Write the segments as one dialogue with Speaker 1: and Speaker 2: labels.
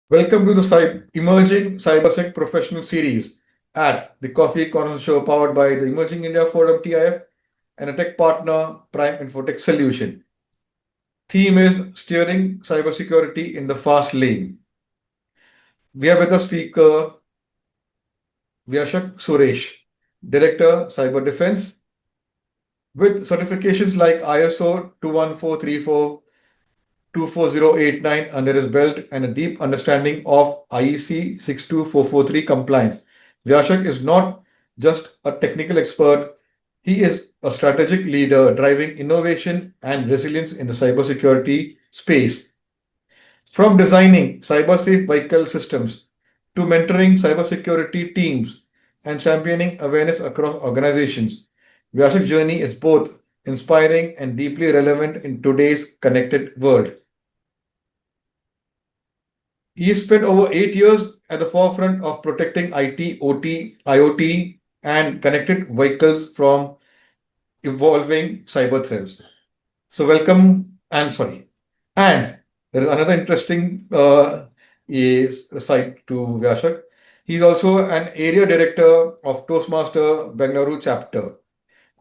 Speaker 1: Welcome to the Emerging CyberSec Professional Series at the Coffee Corner Show powered by the Emerging India Forum TIF and a tech partner, Prime Infotech Solution. Theme is Steering Cybersecurity in the Fast Lane. We have with us speaker Vyshak Suresh, Director, Cyber Defense, with certifications like ISO 21434 24089 under his belt and a deep understanding of IEC 62443 compliance. Vyashak is not just a technical expert, he is a strategic leader driving innovation and resilience in the cybersecurity space. From designing cyber-safe vehicle systems to mentoring cybersecurity teams and championing awareness across organizations, Vyashak's journey is both inspiring and deeply relevant in today's connected world. He spent over 8 years at the forefront of protecting IT, OT, IoT, and connected vehicles from evolving cyber threats. So, welcome and sorry. And there is another interesting is side to Vyashak. He's also an area director of Toastmaster Bengaluru chapter.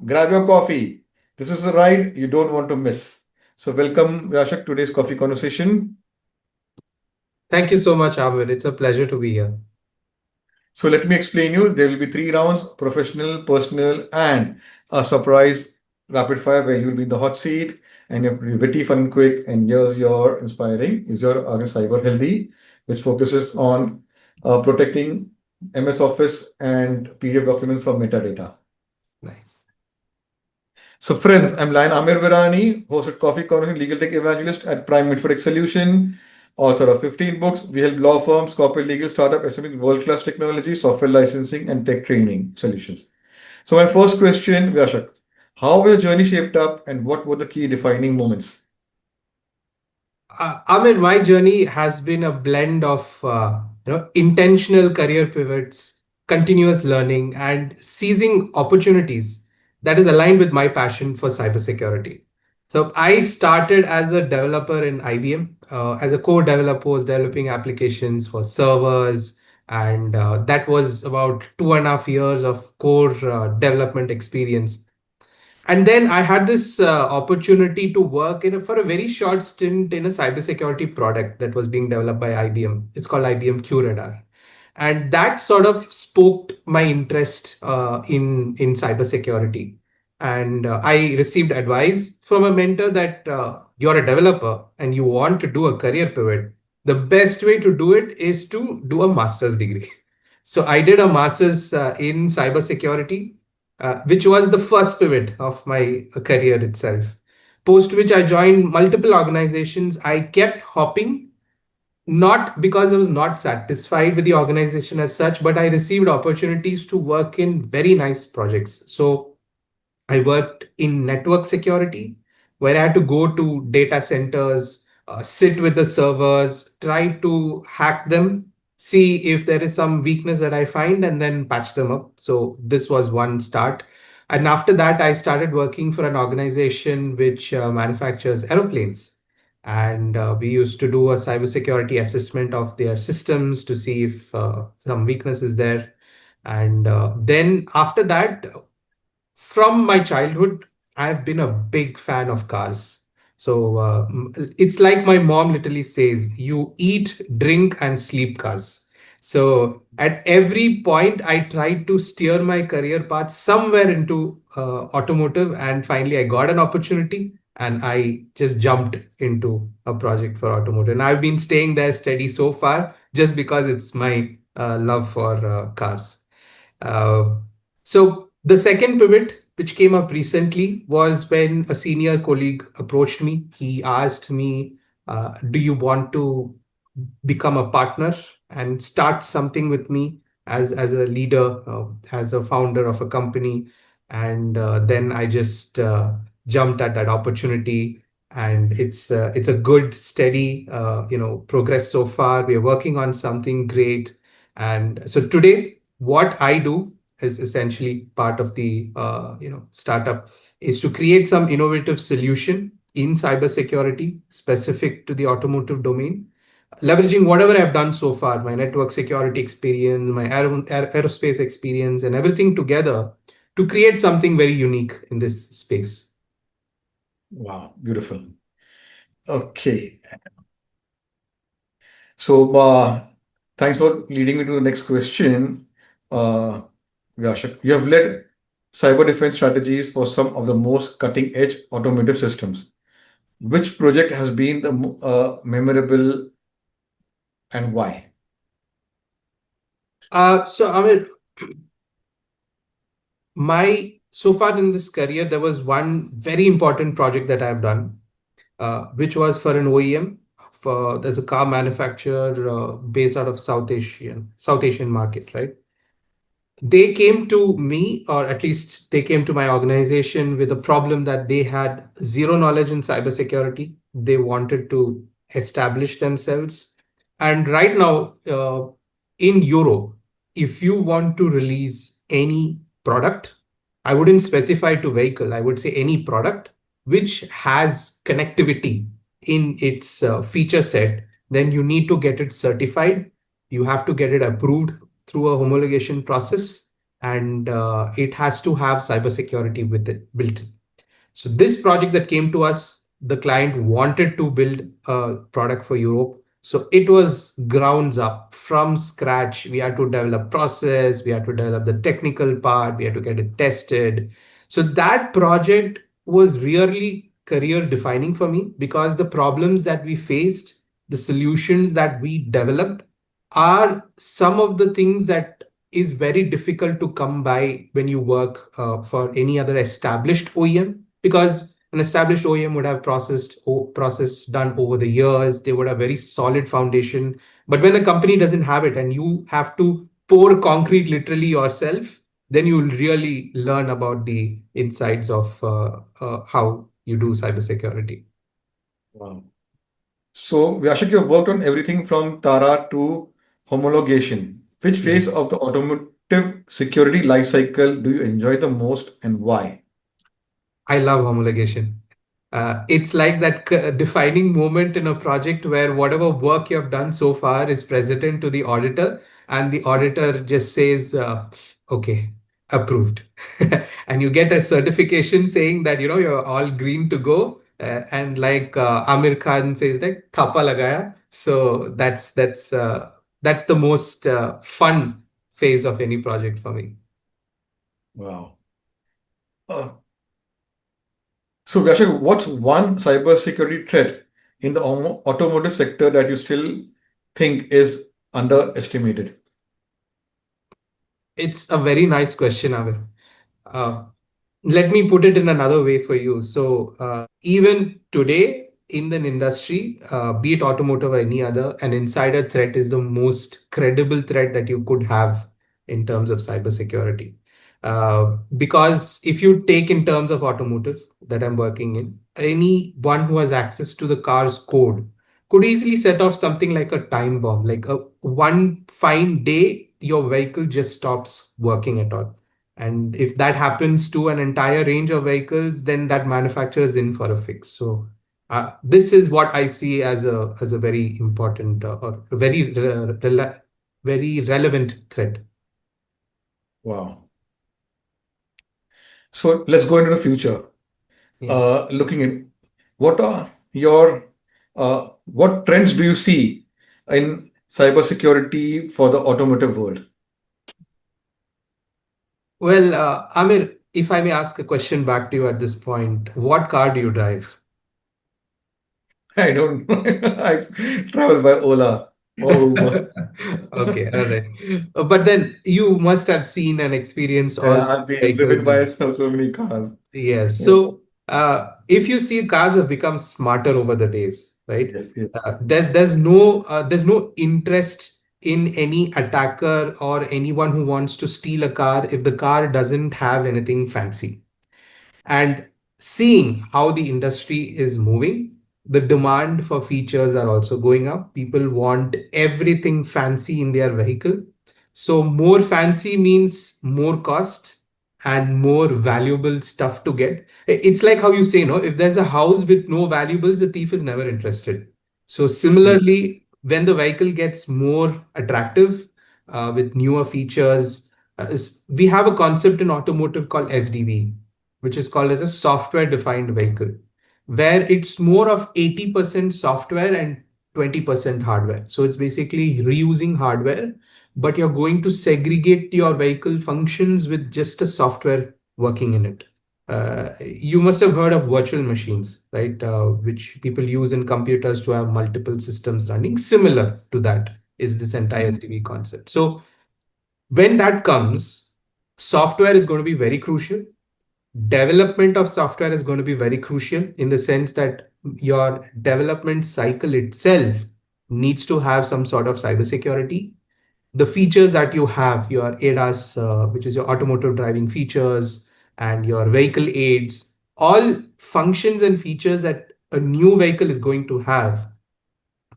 Speaker 1: Grab your coffee. This is a ride you don't want to miss. So, welcome Vyashak to today's coffee conversation.
Speaker 2: Thank you so much, Amir. It's a pleasure to be here.
Speaker 1: So let me explain you. There will be three rounds: professional, personal, and a surprise rapid fire where you will be in the hot seat and you have to be witty, fun, and quick. And here's your inspiring is your cyber healthy, which focuses on protecting MS Office and PDF documents from metadata.
Speaker 2: Nice.
Speaker 1: So, friends, I'm Lion Amir Virani, host at Coffee Conversation, legal tech evangelist at Prime Infotech Solution, author of 15 books. We help law firms, corporate legal, startup, SME, with world-class technology, software licensing, and tech training solutions. So, my first question, Vyashak, how was your journey shaped up, and what were the key defining moments?
Speaker 2: Amir, my journey has been a blend of intentional career pivots, continuous learning, and seizing opportunities that is aligned with my passion for cybersecurity. So I started as a developer in IBM. As a core developer, was developing applications for servers, and that was about 2.5 years of core development experience. And then I had this opportunity to work for a very short stint in a cybersecurity product that was being developed by IBM. It's called IBM QRadar, and that sort of spoke my interest in cybersecurity. And I received advice from a mentor that you're a developer and you want to do a career pivot. The best way to do it is to do a master's degree. So I did a master's in cybersecurity, which was the first pivot of my career itself. Post which I joined multiple organizations. I kept hopping, not because I was not satisfied with the organization as such, but I received opportunities to work in very nice projects. So I worked in network security, where I had to go to data centers, sit with the servers, try to hack them, see if there is some weakness that I find, and then patch them up. So this was one start. And after that, I started working for an organization which manufactures aeroplanes. And we used to do a cybersecurity assessment of their systems to see if some weakness is there. And then after that, from my childhood, I've been a big fan of cars. So it's like my mom literally says, you eat, drink, and sleep cars. So at every point, I tried to steer my career path somewhere into automotive. And finally, I got an opportunity and I just jumped into a project for automotive. And I've been staying there steady so far just because it's my love for cars. Uh, so the second pivot, which came up recently, was when a senior colleague approached me. He asked me, "Do you want to become a partner and start something with me as a leader, as a founder of a company?" And then I just jumped at that opportunity, and it's a good, steady, progress so far. We are working on something great, and so today, what I do is essentially part of the startup is to create some innovative solution in cybersecurity specific to the automotive domain, leveraging whatever I've done so far, my network security experience, my aerospace experience, and everything together to create something very unique in this space.
Speaker 1: Wow, beautiful. Okay. So, thanks for leading me to the next question. Uh, Vyashak, you have led cyber defense strategies for some of the most cutting-edge automotive systems. Which project has been the memorable and why?
Speaker 2: So, Amir, my so far in this career, there was one very important project that I've done, which was for an OEM. For there's a car manufacturer based out of South Asian market, right? They came to me, or at least they came to my organization with a problem that they had zero knowledge in cybersecurity. They wanted to establish themselves. And right now, in Europe, if you want to release any product, I wouldn't specify to vehicle, I would say any product which has connectivity in its feature set, then you need to get it certified. You have to get it approved through a homologation process, and it has to have cybersecurity with it built in. So this project that came to us, the client wanted to build a product for Europe. So it was grounds up from scratch. We had to develop process, we had to develop the technical part, we had to get it tested. So that project was really career defining for me because the problems that we faced, the solutions that we developed are some of the things that is very difficult to come by when you work for any other established OEM, because an established OEM would have process done over the years. They would have very solid foundation. But when a company doesn't have it and you have to pour concrete literally yourself, then you'll really learn about the insides of how you do cybersecurity.
Speaker 1: Wow. So, Vyashak, you have worked on everything from Tara to homologation. Which phase
Speaker 2: Mhm.
Speaker 1: of the automotive security life cycle do you enjoy the most and why?
Speaker 2: I love homologation. It's like that defining moment in a project where whatever work you have done so far is presented to the auditor, and the auditor just says, "Okay, approved," and you get a certification saying that you're all green to go. And like Amir Khan says, like "thapa lagaya." So that's the most fun phase of any project for me.
Speaker 1: Wow. Uh, so, Vyashak, what's one cybersecurity threat in the automotive sector that you still think is underestimated?
Speaker 2: It's a very nice question, Amir. Uh, Let me put it in another way for you. So, even today in the industry, be it automotive or any other, an insider threat is the most credible threat that you could have in terms of cybersecurity. Because if you take in terms of automotive that I'm working in, anyone who has access to the car's code could easily set off something like a time bomb, like a one fine day, your vehicle just stops working at all. And if that happens to an entire range of vehicles, then that manufacturer is in for a fix. So this is what I see as a very important or very relevant threat.
Speaker 1: Wow. So, let's go into the future.
Speaker 2: Yeah.
Speaker 1: Looking at what are your what trends do you see in cybersecurity for the automotive world?
Speaker 2: Well, Amir, if I may ask a question back to you at this point, what car do you drive?
Speaker 1: I don't know. I travel by Ola or Uber.
Speaker 2: Okay, all right. But then you must have seen and experienced all
Speaker 1: Yeah,
Speaker 2: the
Speaker 1: I've been
Speaker 2: vehicles.
Speaker 1: driven by so many cars.
Speaker 2: Yes.
Speaker 1: Yeah.
Speaker 2: So, if you see, cars have become smarter over the days, right?
Speaker 1: Yes, yes,
Speaker 2: There's no interest in any attacker or anyone who wants to steal a car if the car doesn't have anything fancy. And seeing how the industry is moving, the demand for features are also going up. People want everything fancy in their vehicle. So more fancy means more cost and more valuable stuff to get. It's like how you say, no, if there's a house with no valuables, the thief is never interested. So
Speaker 1: yes.
Speaker 2: similarly, When the vehicle gets more attractive with newer features, we have a concept in automotive called SDV, which is called as a software defined vehicle, where it's more of 80% software and 20% hardware. So it's basically reusing hardware, but you're going to segregate your vehicle functions with just a software working in it. You must have heard of virtual machines, right? Which people use in computers to have multiple systems running. Similar to that is this entire
Speaker 1: Mhm.
Speaker 2: SDV concept. So when that comes, software is going to be very crucial. Development of software is going to be very crucial in the sense that your development cycle itself needs to have some sort of cybersecurity. The features that you have, your ADAS, which is your automotive driving features, and your vehicle aids, all functions and features that a new vehicle is going to have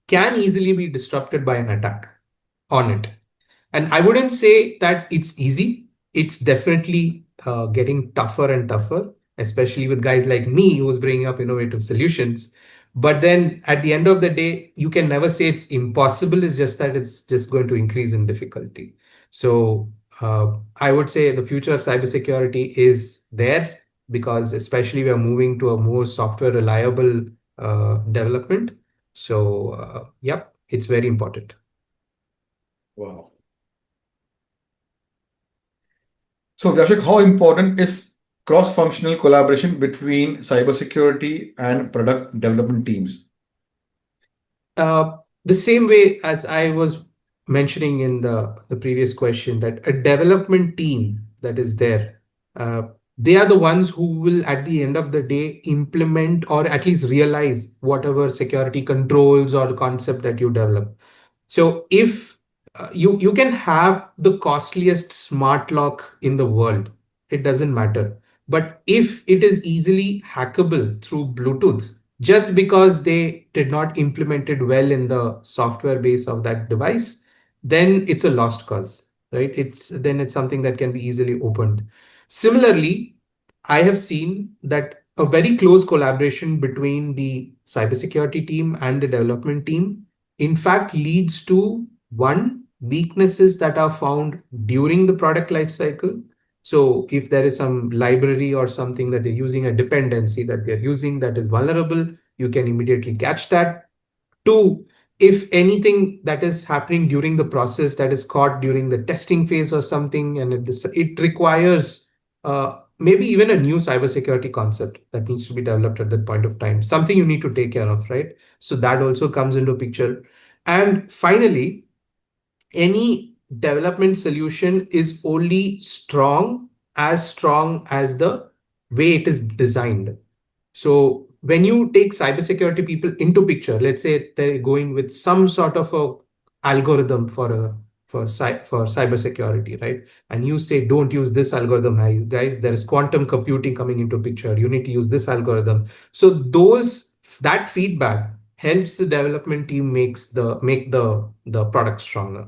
Speaker 2: can easily be disrupted by an attack on it. And I wouldn't say that it's easy. It's definitely getting tougher and tougher, especially with guys like me who's bringing up innovative solutions. But then at the end of the day, you can never say it's impossible. It's just that it's just going to increase in difficulty. So I would say the future of cybersecurity is there because especially we are moving to a more software reliable development. So, yep, it's very important.
Speaker 1: Wow. So, Vyashak, how important is cross-functional collaboration between cybersecurity and product development teams?
Speaker 2: The same way as I was mentioning in the previous question, that a development team that is there, uh, they are the ones who will, at the end of the day, implement or at least realize whatever security controls or concept that you develop. So if you can have the costliest smart lock in the world, it doesn't matter. But if it is easily hackable through Bluetooth, just because they did not implement it well in the software base of that device, then it's a lost cause, right? It's something that can be easily opened. Similarly, I have seen that a very close collaboration between the cybersecurity team and the development team in fact leads to one weaknesses that are found during the product life cycle. So if there is some library or something that they're using, a dependency that they're using that is vulnerable, you can immediately catch that. Two, if anything that is happening during the process that is caught during the testing phase or something, and it requires maybe even a new cybersecurity concept that needs to be developed at that point of time, something you need to take care of, right? So that also comes into picture. And finally, any development solution is only strong as the way it is designed. So when you take cybersecurity people into picture, let's say they're going with some sort of a algorithm for cybersecurity, right? And you say, don't use this algorithm, guys. There is quantum computing coming into picture. You need to use this algorithm. So that feedback helps the development team make the product stronger.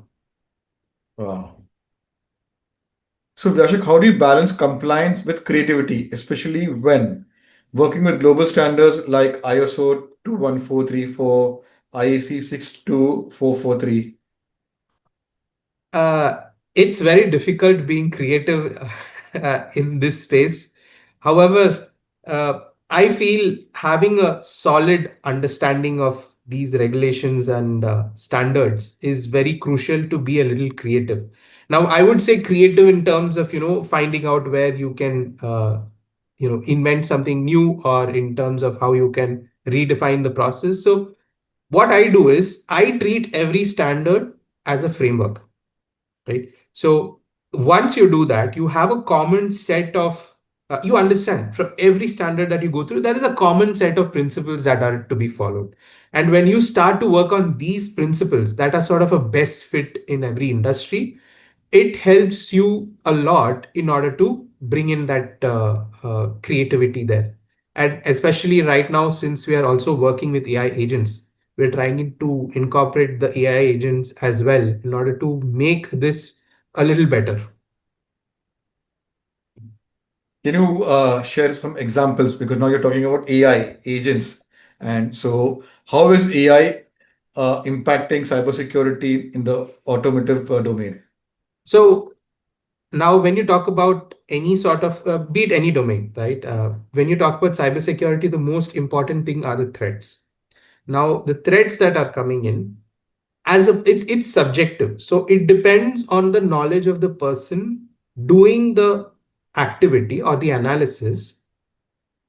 Speaker 1: Wow. So, Vyashak, how do you balance compliance with creativity, especially when working with global standards like ISO 21434, IEC 62443?
Speaker 2: Uh, it's very difficult being creative in this space. However, uh, I feel having a solid understanding of these regulations and standards is very crucial to be a little creative. Now, I would say creative in terms of, finding out where you can, invent something new, or in terms of how you can redefine the process. So, what I do is I treat every standard as a framework, right? So once you do that, you have a common set of you understand from every standard that you go through, there is a common set of principles that are to be followed. And when you start to work on these principles that are sort of a best fit in every industry, it helps you a lot in order to bring in that creativity there. And especially right now, since we are also working with AI agents, we're trying to incorporate the AI agents as well in order to make this a little better.
Speaker 1: Can you share some examples? Because now you're talking about AI agents. And so, how is AI impacting cybersecurity in the automotive domain?
Speaker 2: So now, when you talk about any sort of, be it any domain, right? When you talk about cybersecurity, the most important thing are the threats. Now, the threats that are coming in, it's subjective. So it depends on the knowledge of the person doing the activity or the analysis.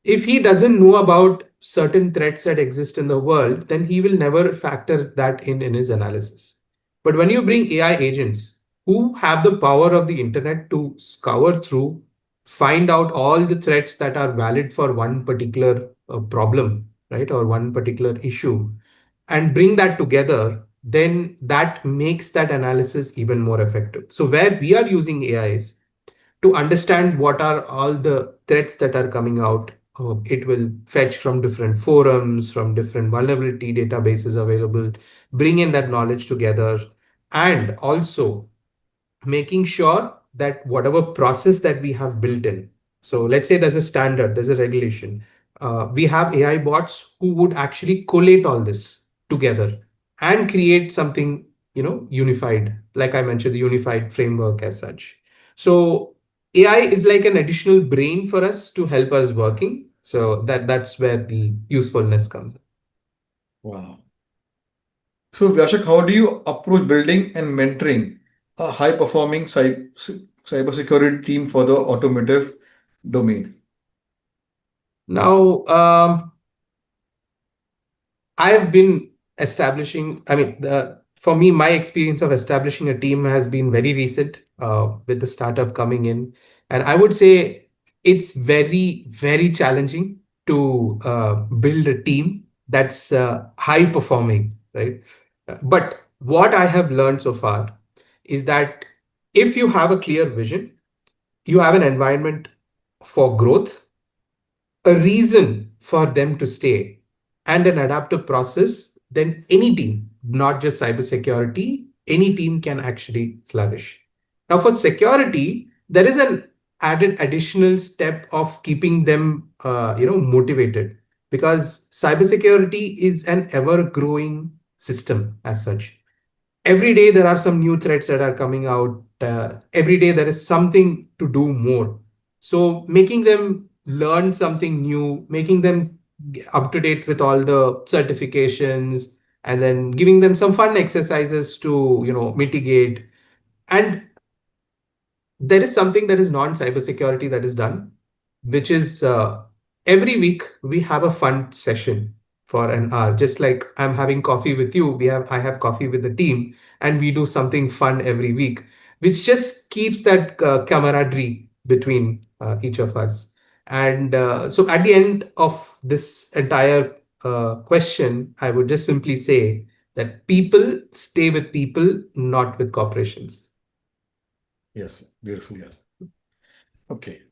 Speaker 2: If he doesn't know about certain threats that exist in the world, then he will never factor that in his analysis. But when you bring AI agents who have the power of the internet to scour through, find out all the threats that are valid for one particular problem, right, or one particular issue, and bring that together, then that makes that analysis even more effective. So where we are using AI is to understand what are all the threats that are coming out. It will fetch from different forums, from different vulnerability databases available, bring in that knowledge together, and also making sure that whatever process that we have built in. So let's say there's a standard, there's a regulation. We have AI bots who would actually collate all this together and create something, unified. Like I mentioned, the unified framework as such. So AI is like an additional brain for us to help us working. So that's where the usefulness comes.
Speaker 1: Wow. So, Vyashak, how do you approach building and mentoring a high-performing cybersecurity team for the automotive domain?
Speaker 2: Now, I've been establishing, I mean, for me, my experience of establishing a team has been very recent with the startup coming in. And I would say it's very, very challenging to build a team that's high performing, right? But what I have learned so far is that if you have a clear vision, you have an environment for growth, a reason for them to stay, and an adaptive process, then any team, not just cybersecurity, any team can actually flourish. Now, for security, there is an added additional step of keeping them, motivated, because cybersecurity is an ever-growing system as such. Every day there are some new threats that are coming out. Every day there is something to do more. So making them learn something new, making them up to date with all the certifications, and then giving them some fun exercises to mitigate. And there is something that is non cybersecurity that is done, which is every week we have a fun session for an hour. Just like I'm having coffee with you, I have coffee with the team, and we do something fun every week, which just keeps that camaraderie between each of us. And so at the end of this entire question, I would just simply say that people stay with people, not with corporations.
Speaker 1: Yes, beautiful. Yes. Okay.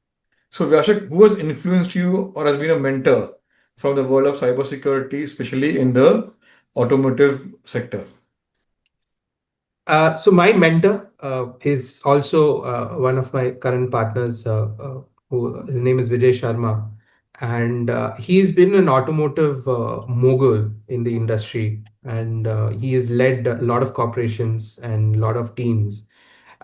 Speaker 1: So, Vyashak, who has influenced you or has been a mentor from the world of cybersecurity, especially in the automotive sector?
Speaker 2: So my mentor is also one of my current partners. Who his name is Vijay Sharma, and he's been an automotive mogul in the industry, and he has led a lot of corporations and a lot of teams.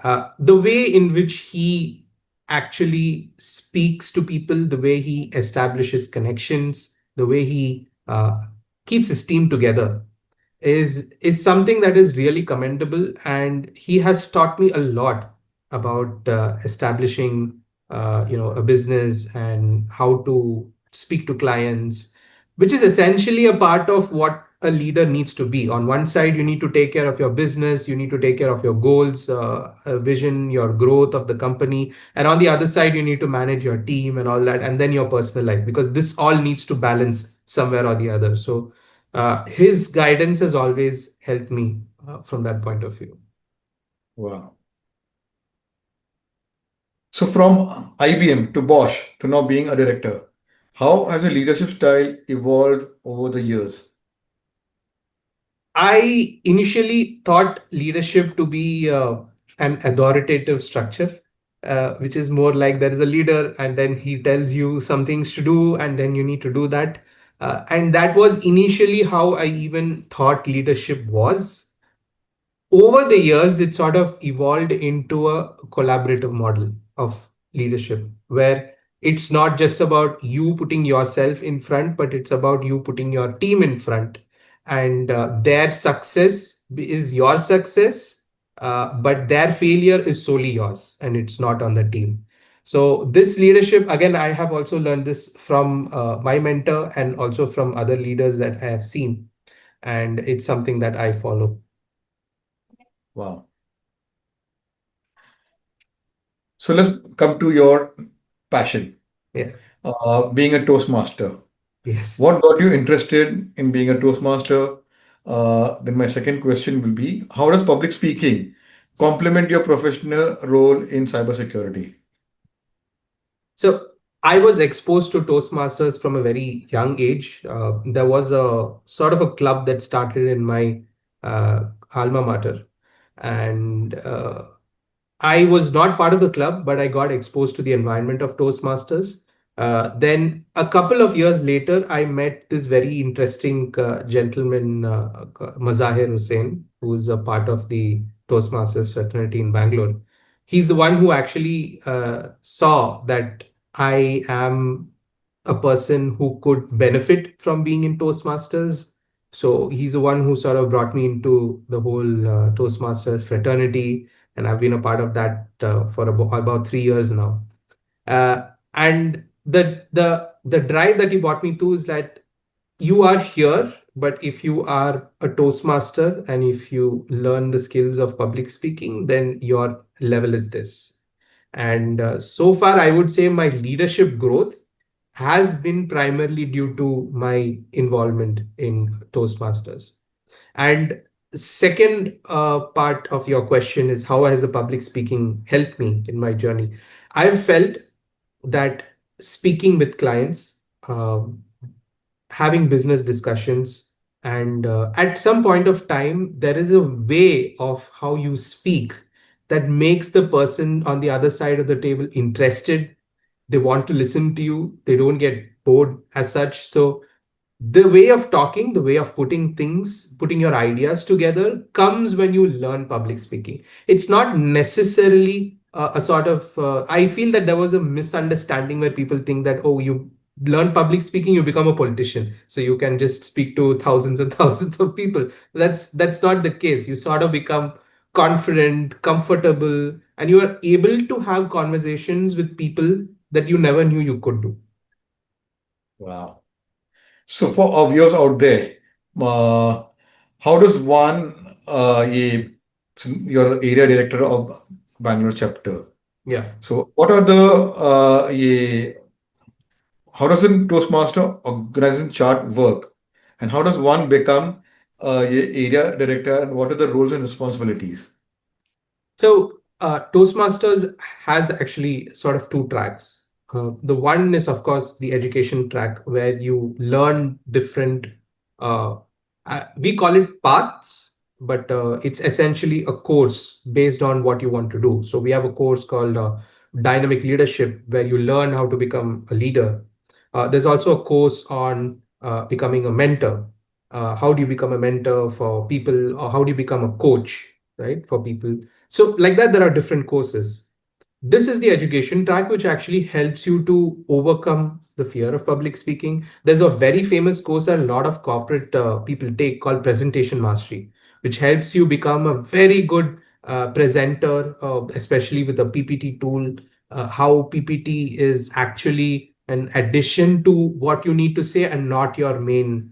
Speaker 2: The way in which he actually speaks to people, the way he establishes connections, the way he keeps his team together is something that is really commendable, and he has taught me a lot about establishing a business and how to speak to clients, which is essentially a part of what a leader needs to be. On one side, you need to take care of your business, you need to take care of your goals, vision, your growth of the company, and on the other side, you need to manage your team and all that, and then your personal life, because this all needs to balance somewhere or the other. So his guidance has always helped me from that point of view.
Speaker 1: Wow. So, from IBM to Bosch to now being a director, how has the leadership style evolved over the years?
Speaker 2: I initially thought leadership to be an authoritative structure, which is more like there is a leader and then he tells you some things to do and then you need to do that. And that was initially how I even thought leadership was. Over the years, it sort of evolved into a collaborative model of leadership where it's not just about you putting yourself in front, but it's about you putting your team in front. And their success is your success, but their failure is solely yours and it's not on the team. So, this leadership, again, I have also learned this from my mentor and also from other leaders that I have seen. And it's something that I follow.
Speaker 1: Wow. So let's come to your passion,
Speaker 2: Yeah.
Speaker 1: being a Toastmaster.
Speaker 2: Yes.
Speaker 1: What got you interested in being a Toastmaster? Then my second question will be, how does public speaking complement your professional role in cybersecurity?
Speaker 2: So I was exposed to Toastmasters from a very young age. There was a sort of a club that started in my alma mater, and I was not part of the club, but I got exposed to the environment of Toastmasters. Then a couple of years later, I met this very interesting gentleman, Mazahir Hussain, who is a part of the Toastmasters fraternity in Bangalore. He's the one who actually saw that I am a person who could benefit from being in Toastmasters. So he's the one who sort of brought me into the whole Toastmasters fraternity, and I've been a part of that for about 3 years now. And the drive that he brought me to is that you are here, but if you are a Toastmaster and if you learn the skills of public speaking, then your level is this. And so far, I would say my leadership growth has been primarily due to my involvement in Toastmasters. And second part of your question is how has the public speaking helped me in my journey? I've felt that speaking with clients, having business discussions, and at some point of time, there is a way of how you speak that makes the person on the other side of the table interested. They want to listen to you, they don't get bored as such. So the way of talking, the way of putting things, putting your ideas together comes when you learn public speaking. It's not necessarily a sort of, I feel that there was a misunderstanding where people think that, oh, you learn public speaking, you become a politician. So you can just speak to thousands and thousands of people. That's not the case. You sort of become confident, comfortable, and you are able to have conversations with people that you never knew you could do.
Speaker 1: Wow. So for our viewers out there, uh, how does one, you're the area director of Bangalore chapter.
Speaker 2: Yeah.
Speaker 1: So what are the, how does a Toastmaster organization chart work? And how does one become area director and what are the roles and responsibilities?
Speaker 2: So, Toastmasters has actually sort of two tracks. The one is, of course, the education track where you learn different, uh, we call it paths, but it's essentially a course based on what you want to do. So, we have a course called Dynamic Leadership where you learn how to become a leader. There's also a course on becoming a mentor. How do you become a mentor for people, or how do you become a coach, right, for people? So, like that, there are different courses. This is the education track, which actually helps you to overcome the fear of public speaking. There's a very famous course that a lot of corporate people take called Presentation Mastery, which helps you become a very good presenter, especially with a PPT tool. How PPT is actually an addition to what you need to say and not your main,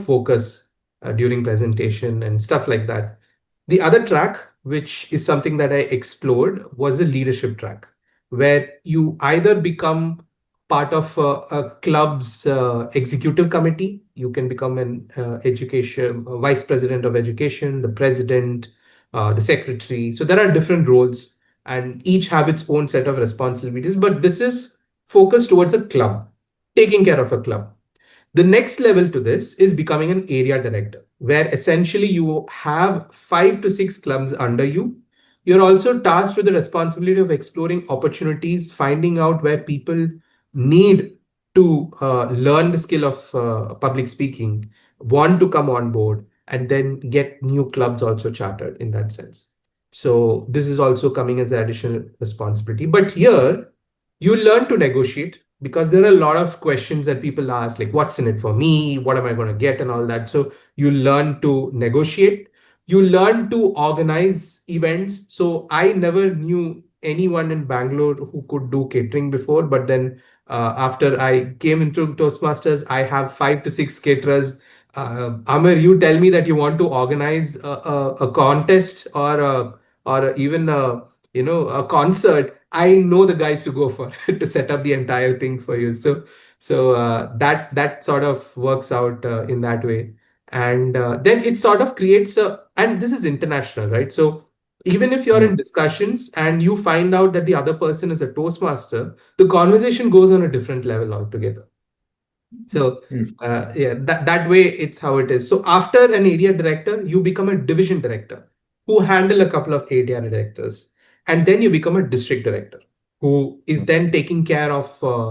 Speaker 2: focus during presentation and stuff like that. The other track, which is something that I explored, was a leadership track, where you either become part of a club's executive committee, you can become an education vice president of education, the president, the secretary. So there are different roles, and each have its own set of responsibilities. But this is focused towards a club, taking care of a club. The next level to this is becoming an area director, where essentially you have 5 to 6 clubs under you. You're also tasked with the responsibility of exploring opportunities, finding out where people need to learn the skill of public speaking, want to come on board, and then get new clubs also chartered in that sense. So this is also coming as an additional responsibility. But here, you learn to negotiate because there are a lot of questions that people ask, like, what's in it for me? What am I going to get? And all that. So you learn to negotiate. You learn to organize events. So I never knew anyone in Bangalore who could do catering before, but then after I came into Toastmasters, I have 5 to 6 caterers. Amir, you tell me that you want to organize a contest or even a concert. I know the guys to go for to set up the entire thing for you. So that sort of works out in that way, and then it sort of creates a, and this is international, right? So even if you're in
Speaker 1: Mm.
Speaker 2: discussions and you find out that the other person is a Toastmaster, the conversation goes on a different level altogether. So
Speaker 1: Beautiful.
Speaker 2: yeah, that way it's how it is. So after an area director, you become a division director who handle a couple of area directors, and then you become a district director who is
Speaker 1: Mm.
Speaker 2: then taking care of.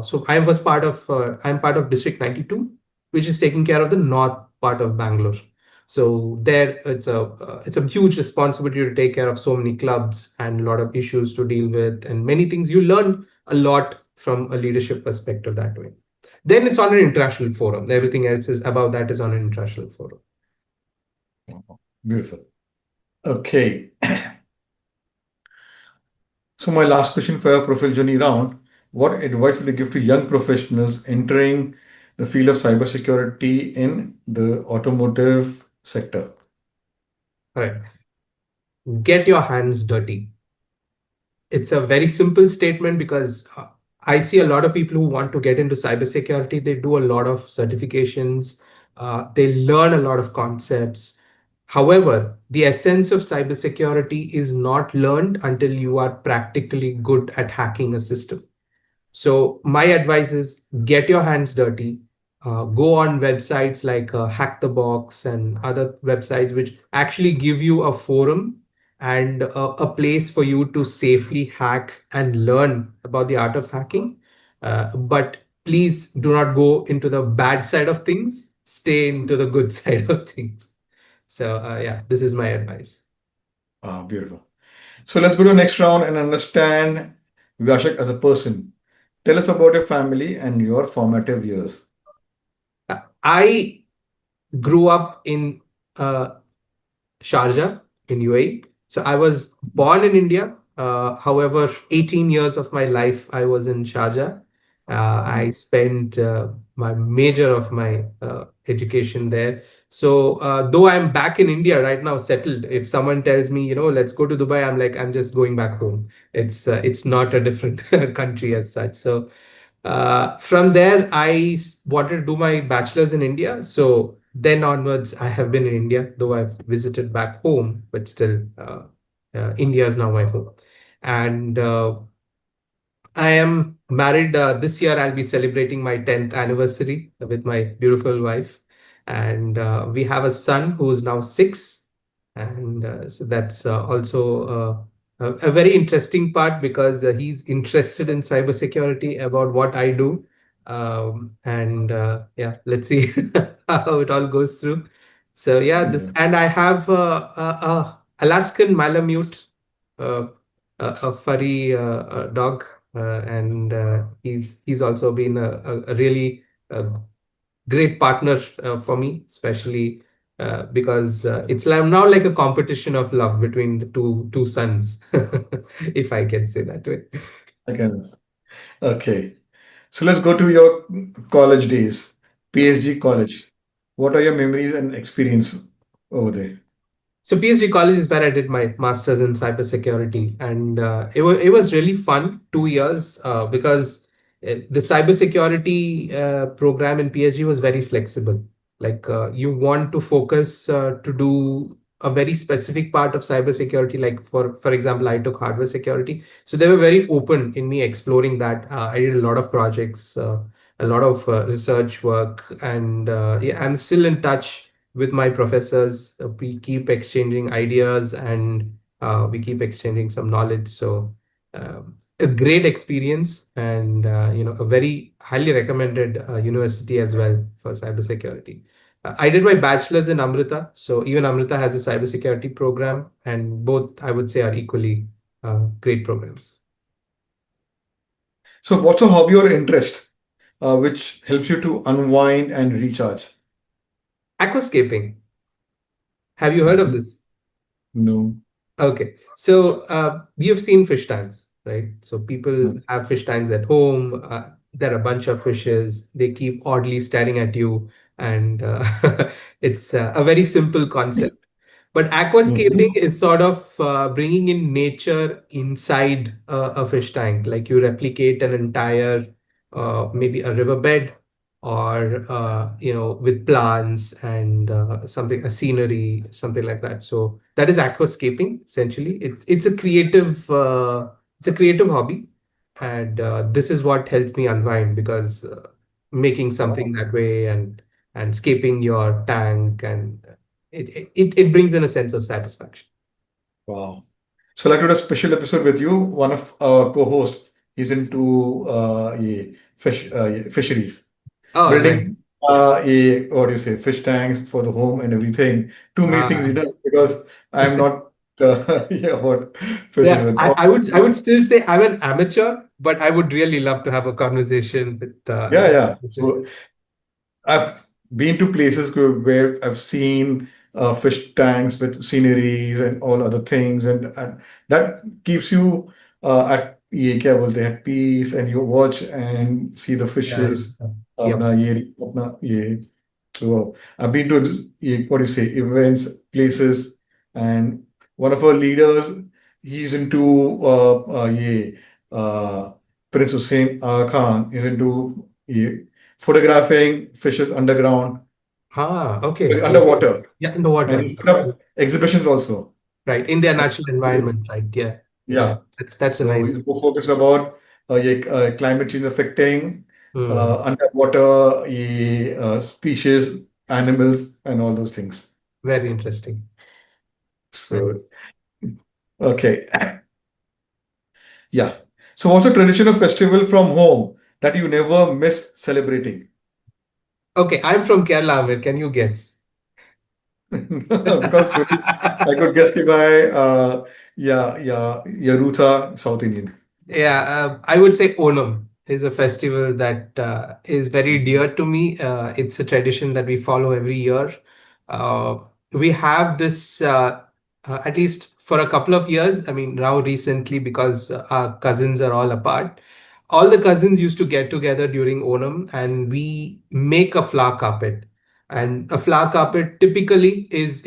Speaker 2: So I was part of. I'm part of District 92, which is taking care of the north part of Bangalore. So there, it's a huge responsibility to take care of so many clubs and a lot of issues to deal with, and many things you learn a lot from a leadership perspective that way. Then it's on an international forum. Everything else is above that is on an international forum.
Speaker 1: Beautiful. Okay. So my last question for your profile journey round, what advice will you give to young professionals entering the field of cybersecurity in the automotive sector?
Speaker 2: All right. Get your hands dirty. It's a very simple statement because I see a lot of people who want to get into cybersecurity. They do a lot of certifications, they learn a lot of concepts. However, the essence of cybersecurity is not learned until you are practically good at hacking a system. So my advice is get your hands dirty. Go on websites like Hack the Box and other websites which actually give you a forum and a place for you to safely hack and learn about the art of hacking. But please do not go into the bad side of things. Stay into the good side of things. So yeah, this is my advice.
Speaker 1: Ah, beautiful. So let's go to the next round and understand Vyashak as a person. Tell us about your family and your formative years.
Speaker 2: I grew up in uh, Sharjah in UAE. So I was born in India. However, 18 years of my life I was in Sharjah. I
Speaker 1: Mm.
Speaker 2: spent my major of my education there. So though I'm back in India right now, settled, if someone tells me, let's go to Dubai, I'm like, I'm just going back home. It's not a different country as such. So from there, wanted to do my bachelor's in India. So then onwards, I have been in India, though I've visited back home, but still, India is now my home. And I am married. This year, I'll be celebrating my 10th anniversary with my beautiful wife. And we have a son who's now 6. And so that's also a very interesting part because he's interested in cybersecurity about what I do. And yeah, let's see how it all goes through. So yeah,
Speaker 1: Yeah.
Speaker 2: and I have a Alaskan Malamute, uh, a furry dog, and he's also been a really great partner for me, especially because it's now like a competition of love between the two sons, if I can say that way.
Speaker 1: Again. Okay. So let's go to your college days, PSG college. What are your memories and experience over there?
Speaker 2: So PSG College is where I did my master's in cybersecurity, and it was really fun 2 years because the cybersecurity program in PSG was very flexible. Like you want to focus to do a very specific part of cybersecurity. Like for example, I took hardware security, so they were very open in me exploring that. I did a lot of projects, a lot of research work, and yeah, I'm still in touch with my professors. We keep exchanging ideas and we keep exchanging some knowledge. So a great experience, and a very highly recommended university as well for cybersecurity. I did my bachelor's in Amrita, so even Amrita has a cybersecurity program, and both I would say are equally great programs.
Speaker 1: So, what's a hobby or interest which helps you to unwind and recharge?
Speaker 2: Aquascaping. Have you heard of
Speaker 1: Mhm.
Speaker 2: this?
Speaker 1: No.
Speaker 2: Okay, so we have seen fish tanks, right? So people
Speaker 1: No.
Speaker 2: have fish tanks at home. There are a bunch of fishes. They keep oddly staring at you, and it's a very simple concept. But aquascaping
Speaker 1: Mhm.
Speaker 2: is sort of bringing in nature inside a fish tank. Like you replicate an entire, maybe a riverbed, or with plants and something, a scenery, something like that. So that is aquascaping essentially. It's a creative hobby, and this is what helps me unwind, because making something
Speaker 1: Wow.
Speaker 2: that way, and scaping your tank, and it brings in a sense of satisfaction.
Speaker 1: Wow. So, like to do a special episode with you. One of our co-hosts is into fisheries,
Speaker 2: Oh, nice.
Speaker 1: building a what do you say, fish tanks for the home and everything. Too many things he
Speaker 2: Ah.
Speaker 1: does because I'm not yeah about fisheries
Speaker 2: Yeah,
Speaker 1: and
Speaker 2: I,
Speaker 1: all.
Speaker 2: I would I would still say I'm an amateur, but I would really love to have a conversation with
Speaker 1: Yeah, yeah.
Speaker 2: Vyshak.
Speaker 1: So I've been to places where I've seen fish tanks with sceneries and all other things, and that keeps you at ये क्या बोलते हैं peace, and you watch and see the
Speaker 2: Yeah.
Speaker 1: fishes.
Speaker 2: Yep.
Speaker 1: अपना ये so I've been to what do you say, events, places, and one of our leaders, he's into uh, Prince Hussein Khan is into photographing fishes underground,
Speaker 2: Okay.
Speaker 1: underwater,
Speaker 2: Yeah, in the
Speaker 1: and
Speaker 2: water.
Speaker 1: he's put up exhibitions also.
Speaker 2: Right. In their natural environment, right? Yeah. Yeah.
Speaker 1: Yeah.
Speaker 2: That's a
Speaker 1: So he's
Speaker 2: nice.
Speaker 1: more focused about climate change affecting
Speaker 2: Hmm.
Speaker 1: underwater species, animals, and all those things.
Speaker 2: Very interesting.
Speaker 1: So,
Speaker 2: Nice.
Speaker 1: okay. Yeah. So what's a traditional festival from home that you never miss celebrating?
Speaker 2: Okay, I'm from Kerala, Amir. Can you guess?
Speaker 1: Because I could guess it by yeah, roots are South Indian.
Speaker 2: Yeah, I would say Onam is a festival that is very dear to me. It's a tradition that we follow every year. Uh, we have this, at least for a couple of years. I mean, now recently, because our cousins are all apart, all the cousins used to get together during Onam, and we make a flower carpet. And a flower carpet typically it's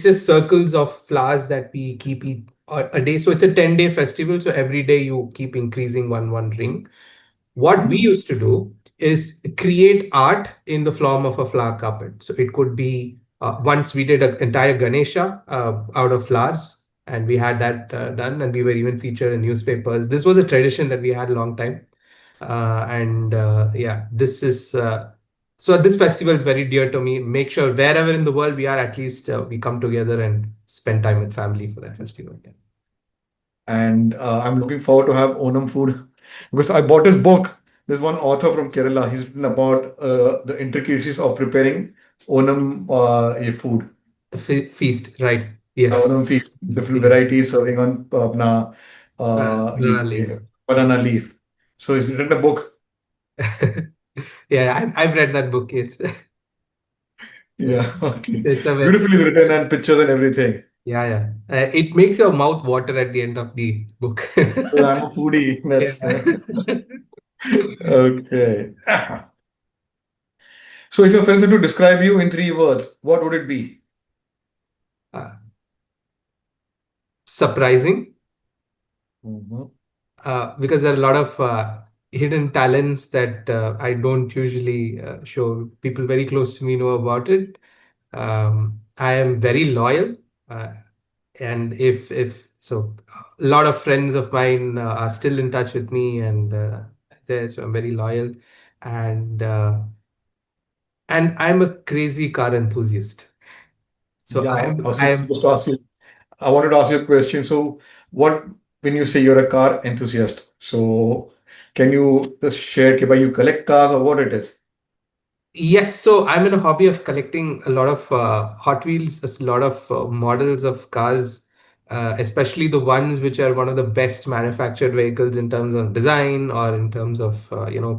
Speaker 2: just circles of flowers that we keep a day. So it's a 10-day festival. So every day you keep increasing one ring. What we
Speaker 1: Mm.
Speaker 2: used to do is create art in the form of a flower carpet. So it could be, once we did an entire Ganesha out of flowers, and we had that done, and we were even featured in newspapers. This was a tradition that we had a long time. And yeah, this is so this festival is very dear to me. Make sure wherever in the world we are, at least we come together and spend time with family for that festival. Yeah.
Speaker 1: And I'm looking forward to have Onam food because I bought his book. There's one author from Kerala. He's written about the intricacies of preparing Onam food.
Speaker 2: Feast, right? Yes.
Speaker 1: Onam feast,
Speaker 2: Yes,
Speaker 1: different
Speaker 2: yes.
Speaker 1: varieties serving on
Speaker 2: Banana leaf.
Speaker 1: banana leaf. So he's written a book.
Speaker 2: Yeah, I've read that book.
Speaker 1: Yeah, okay.
Speaker 2: It's a very,
Speaker 1: Beautifully written and pictures and everything.
Speaker 2: yeah, yeah. It makes your mouth water at the end of the book.
Speaker 1: So I'm a foodie.
Speaker 2: Yeah.
Speaker 1: That's okay. So if your friends were to describe you in three words, what would it be?
Speaker 2: Uh, Surprising,
Speaker 1: Mhm.
Speaker 2: because there are a lot of hidden talents that I don't usually show. People very close to me know about it. I am very loyal, uh, and if so, a lot of friends of mine are still in touch with me, and there, so I'm very loyal, and I'm a crazy car enthusiast. So
Speaker 1: Yeah, I was
Speaker 2: I'm
Speaker 1: supposed to ask you. I wanted to ask you a question. So, what? when you say you're a car enthusiast, so can you just share कि you collect cars or what it is?
Speaker 2: Yes, so I'm in a hobby of collecting a lot of Hot Wheels, a lot of models of cars, especially the ones which are one of the best manufactured vehicles in terms of design or in terms of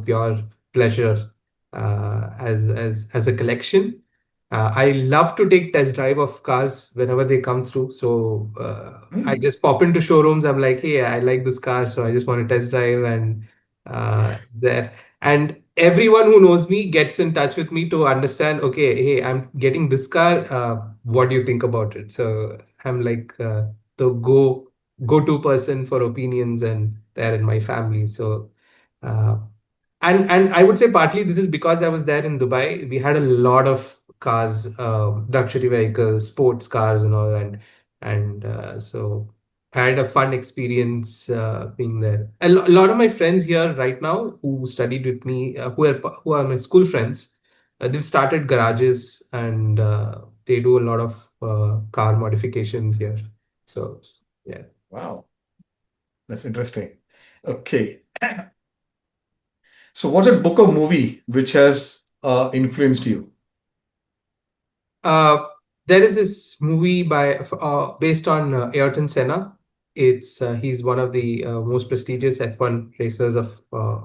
Speaker 2: pure pleasure as a collection. I love to take test drive of cars whenever they come through. So I
Speaker 1: Hmm.
Speaker 2: just pop into showrooms. I'm like, hey, I like this car, so I just want to test drive and there. And everyone who knows me gets in touch with me to understand, okay, hey, I'm getting this car. What do you think about it? So I'm like the go-to person for opinions, and they're in my family. So uh, and I would say partly this is because I was there in Dubai. We had a lot of cars, luxury vehicles, sports cars, and all, and so I had a fun experience being there. A lot of my friends here right now who studied with me, who are my school friends, they've started garages and they do a lot of car modifications here. So yeah.
Speaker 1: Wow, that's interesting. Okay. So what's a book or movie which has influenced you?
Speaker 2: Uh, there is this movie based on Ayrton Senna. It's He's one of the most prestigious F1 racers of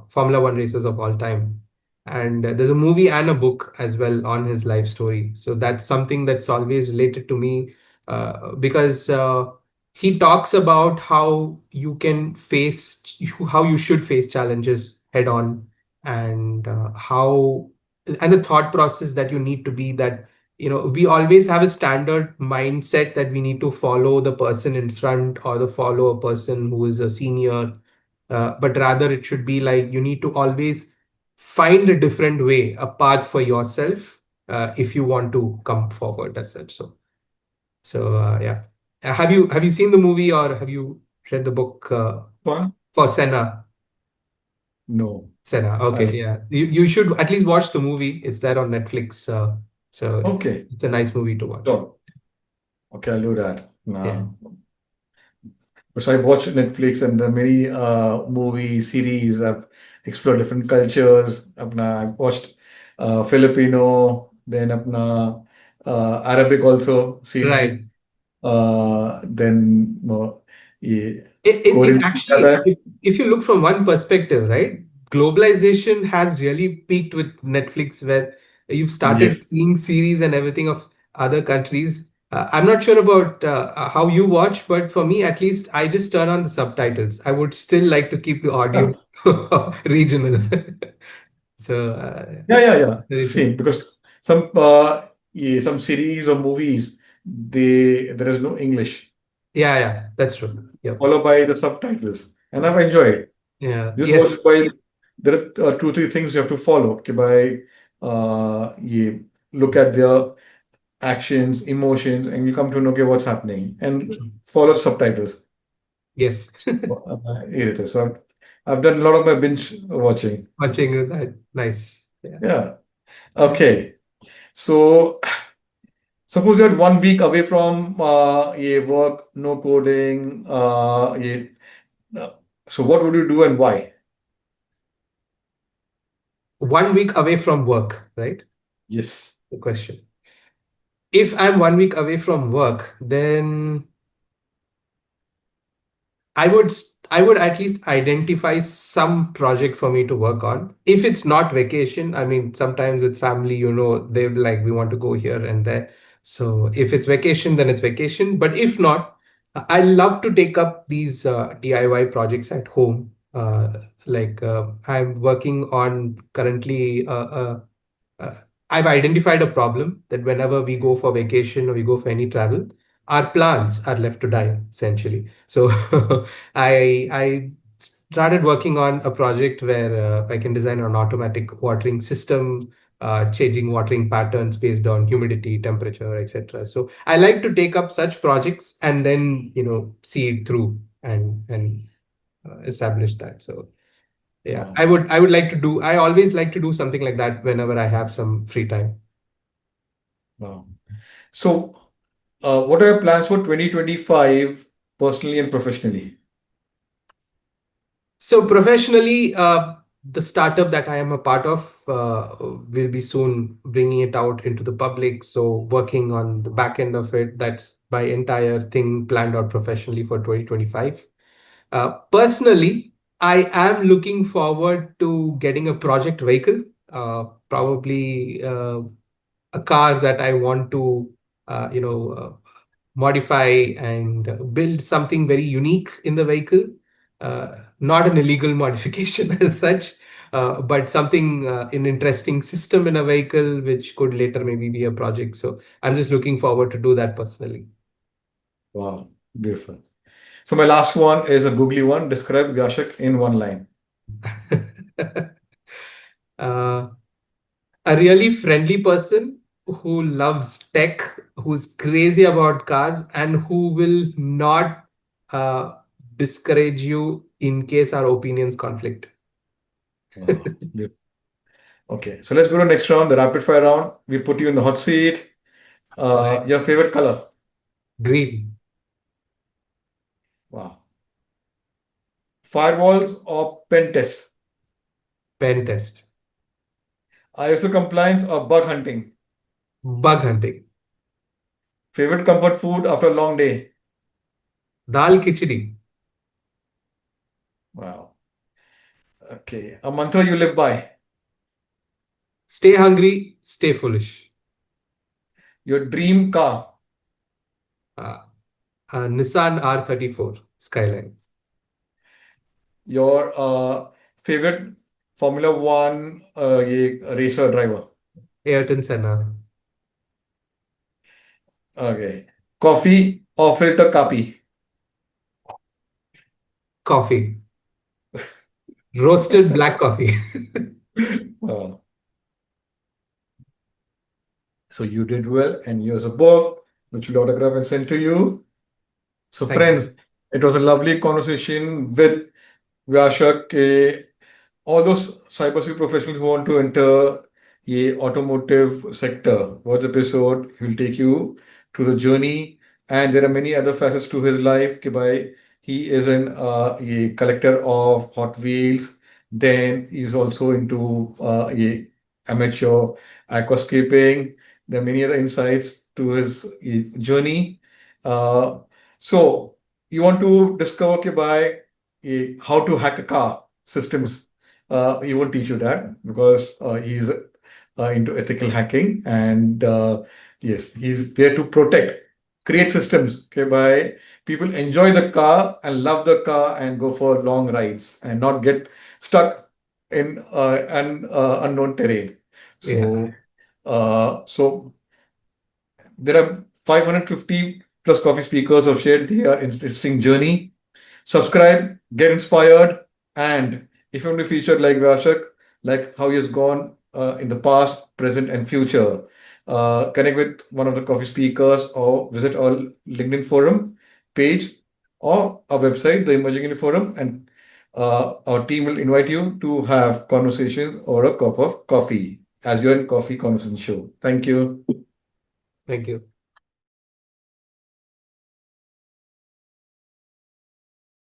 Speaker 2: Formula One racers of all time, and there's a movie and a book as well on his life story. So that's something that's always related to me because he talks about how you should face challenges head on, and how and the thought process that you need to be that we always have a standard mindset that we need to follow the person in front or the follow a person who is a senior, but rather it should be like you need to always find a different way, a path for yourself, if you want to come forward as such. So yeah. Have you seen the movie or have you read the book
Speaker 1: One?
Speaker 2: for Senna?
Speaker 1: No.
Speaker 2: Senna, okay,
Speaker 1: I've
Speaker 2: yeah, you should at least watch the movie. It's there on Netflix, so
Speaker 1: okay.
Speaker 2: it's a nice movie to watch.
Speaker 1: Sure. Okay, I'll do that.
Speaker 2: Yeah.
Speaker 1: Nah. Because I've watched Netflix and the many movie series. I've explored different cultures. I've watched Filipino, then Arabic also series.
Speaker 2: Right.
Speaker 1: Then ये
Speaker 2: It
Speaker 1: Korean
Speaker 2: actually,
Speaker 1: ज़्यादा है.
Speaker 2: if you look from one perspective, right, globalization has really peaked with Netflix, where you've started
Speaker 1: Yes.
Speaker 2: seeing series and everything of other countries. I'm not sure about how you watch, but for me, at least, I just turn on the subtitles. I would still like to keep the audio
Speaker 1: Yeah,
Speaker 2: regional. So,
Speaker 1: yeah.
Speaker 2: very
Speaker 1: Same
Speaker 2: simple.
Speaker 1: because some series or movies there is no English
Speaker 2: Yeah, that's true. Yep.
Speaker 1: followed by the subtitles, and I've enjoyed.
Speaker 2: Yeah.
Speaker 1: Just
Speaker 2: Yes.
Speaker 1: watch by there are two three things you have to follow. Okay, by you look at their actions, emotions, and you come to know okay what's happening and follow subtitles.
Speaker 2: Yes.
Speaker 1: ये रहता है. So I've done a lot of my binge watching.
Speaker 2: Watching that. Nice. Yeah.
Speaker 1: Yeah. Okay. So suppose you're 1 week away from ये work, no coding, uh, so what would you do and why?
Speaker 2: 1 week away from work, right?
Speaker 1: Yes.
Speaker 2: The question. If I'm 1 week away from work, then I would at least identify some project for me to work on. If it's not vacation, I mean, sometimes with family, they're like, we want to go here and there. So if it's vacation, then it's vacation. But if not, I love to take up these DIY projects at home. I'm working on currently uh, I've identified a problem that whenever we go for vacation or we go for any travel, our plants are left to die essentially. So I started working on a project where I can design an automatic watering system, changing watering patterns based on humidity, temperature, etc. So I like to take up such projects and then see it through and establish that. So yeah,
Speaker 1: Wow.
Speaker 2: I always like to do something like that whenever I have some free time.
Speaker 1: Wow. So what are your plans for 2025 personally and professionally?
Speaker 2: So professionally, the startup that I am a part of will be soon bringing it out into the public. So working on the back end of it, that's my entire thing planned out professionally for 2025. Personally, I am looking forward to getting a project vehicle, probably a car that I want to, modify and build something very unique in the vehicle. Not an illegal modification as such, but something, an interesting system in a vehicle, which could later maybe be a project. So I'm just looking forward to do that personally.
Speaker 1: Wow, beautiful. So my last one is a googly one. Describe Vyashak in one line.
Speaker 2: uh, a really friendly person who loves tech, who's crazy about cars, and who will not uh, discourage you in case our opinions conflict.
Speaker 1: Wow. Okay, so let's go to the next round, the rapid fire round. We put you in the hot seat.
Speaker 2: All right.
Speaker 1: Your favorite color?
Speaker 2: Green.
Speaker 1: Wow. Firewalls or pen test?
Speaker 2: Pen test.
Speaker 1: ISO compliance or bug hunting?
Speaker 2: Bug hunting.
Speaker 1: Favorite comfort food after a long day?
Speaker 2: Dal khichdi.
Speaker 1: Wow. Okay, a mantra you live by?
Speaker 2: Stay hungry, stay foolish.
Speaker 1: Your dream car?
Speaker 2: Uh, Nissan R34 Skyline.
Speaker 1: Your favorite Formula One racer driver?
Speaker 2: Ayrton Senna.
Speaker 1: Okay. Coffee or filter copy?
Speaker 2: Coffee. Roasted black coffee.
Speaker 1: Uh, so you did well, and here's a book which will autograph and send to you. So,
Speaker 2: Thank you.
Speaker 1: friends, it was a lovely conversation with Vyashak. All those cybersecurity professionals who want to enter the automotive sector. Watch the episode. He will take you to the journey, and there are many other facets to his life. He is a collector of Hot Wheels. Then he's also into a amateur aquascaping. There are many other insights to his journey. Uh, so you want to discover how to hack a car systems. He won't teach you that because he's into ethical hacking, and yes, he's there to protect, create systems, okay, by people enjoy the car and love the car and go for long rides and not get stuck in an unknown terrain.
Speaker 2: Yeah.
Speaker 1: So there are 550 plus coffee speakers who have shared their interesting journey. Subscribe, get inspired, and if you want to be featured like Vyashak, like how he has gone in the past, present, and future, connect with one of the coffee speakers or visit our LinkedIn forum page or our website, the Emerging India Forum, and our team will invite you to have conversations or a cup of coffee as you're in Coffee Conversation Show. Thank you.
Speaker 2: Thank you.